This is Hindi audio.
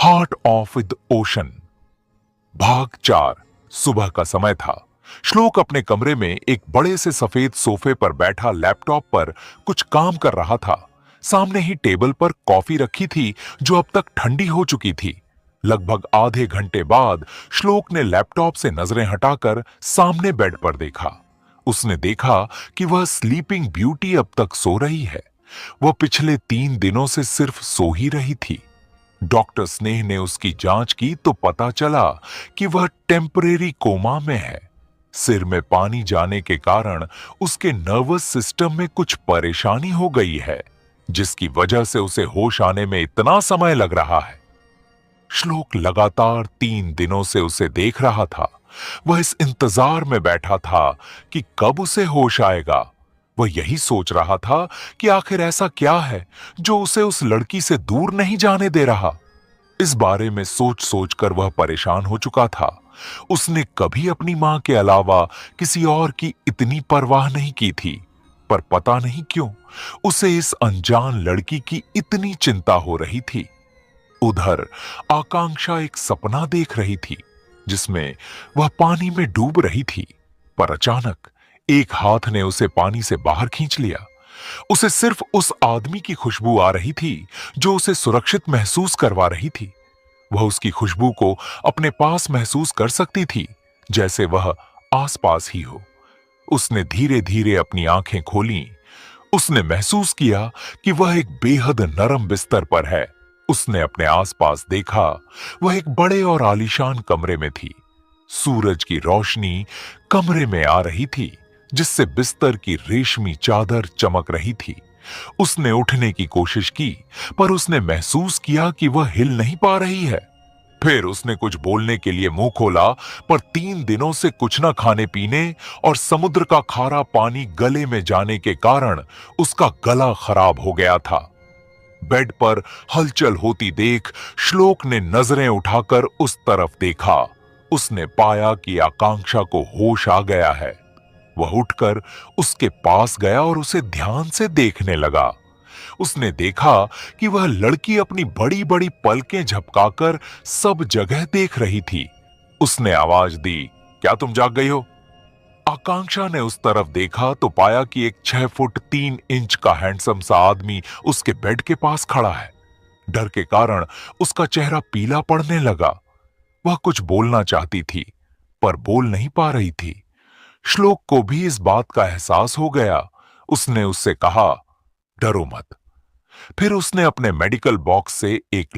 Heart of the ocean. भाग 4। सुबह का समय था। श्लोक अपने कमरे में एक बड़े से सफेद सोफे पर बैठा लैपटॉप पर कुछ काम कर रहा था। सामने ही टेबल पर कॉफी रखी थी जो अब तक ठंडी हो चुकी थी। लगभग आधे घंटे बाद श्लोक ने लैपटॉप से नजरें हटाकर सामने बेड पर देखा। उसने देखा कि वह स्लीपिंग ब्यूटी अब तक सो रही है। वह पिछले 3 दिनों से सिर्फ सो ही रही थी। डॉक्टर स्नेह ने उसकी जांच की तो पता चला कि वह टेम्परेरी कोमा में है। सिर में पानी जाने के कारण उसके नर्वस सिस्टम में कुछ परेशानी हो गई है, जिसकी वजह से उसे होश आने में इतना समय लग रहा है। श्लोक लगातार 3 दिनों से उसे देख रहा था। वह इस इंतजार में बैठा था कि कब उसे होश आएगा। वह यही सोच रहा था कि आखिर ऐसा क्या है जो उसे उस लड़की से दूर नहीं जाने दे रहा। इस बारे में सोच सोचकर वह परेशान हो चुका था। उसने कभी अपनी मां के अलावा किसी और की इतनी परवाह नहीं की थी, पर पता नहीं क्यों उसे इस अनजान लड़की की इतनी चिंता हो रही थी। उधर आकांक्षा एक सपना देख रही थी जिसमें वह पानी में डूब रही थी, पर अचानक एक हाथ ने उसे पानी से बाहर खींच लिया। उसे सिर्फ उस आदमी की खुशबू आ रही थी जो उसे सुरक्षित महसूस करवा रही थी। वह उसकी खुशबू को अपने पास महसूस कर सकती थी, जैसे वह आसपास ही हो। उसने धीरे धीरे अपनी आंखें खोलीं। उसने महसूस किया कि वह एक बेहद नरम बिस्तर पर है। उसने अपने आसपास देखा। वह एक बड़े और आलीशान कमरे में थी। सूरज की रोशनी कमरे में आ रही थी, जिससे बिस्तर की रेशमी चादर चमक रही थी। उसने उठने की कोशिश की, पर उसने महसूस किया कि वह हिल नहीं पा रही है। फिर उसने कुछ बोलने के लिए मुंह खोला, पर 3 दिनों से कुछ न खाने पीने और समुद्र का खारा पानी गले में जाने के कारण उसका गला खराब हो गया था। बेड पर हलचल होती देख श्लोक ने नजरें उठाकर उस तरफ देखा। उसने पाया कि आकांक्षा को होश आ गया है। वह उठकर उसके पास गया और उसे ध्यान से देखने लगा। उसने देखा कि वह लड़की अपनी बड़ी बड़ी पलकें झपकाकर सब जगह देख रही थी। उसने आवाज दी, क्या तुम जाग गई हो? आकांक्षा ने उस तरफ देखा तो पाया कि एक 6 फुट 3 इंच का हैंडसम सा आदमी उसके बेड के पास खड़ा है। डर के कारण उसका चेहरा पीला पड़ने लगा। वह कुछ बोलना चाहती थी, पर बोल नहीं पा रही थी। श्लोक को भी इस बात का एहसास हो गया। उसने उससे कहा, डरो मत। फिर उसने अपने मेडिकल बॉक्स से एक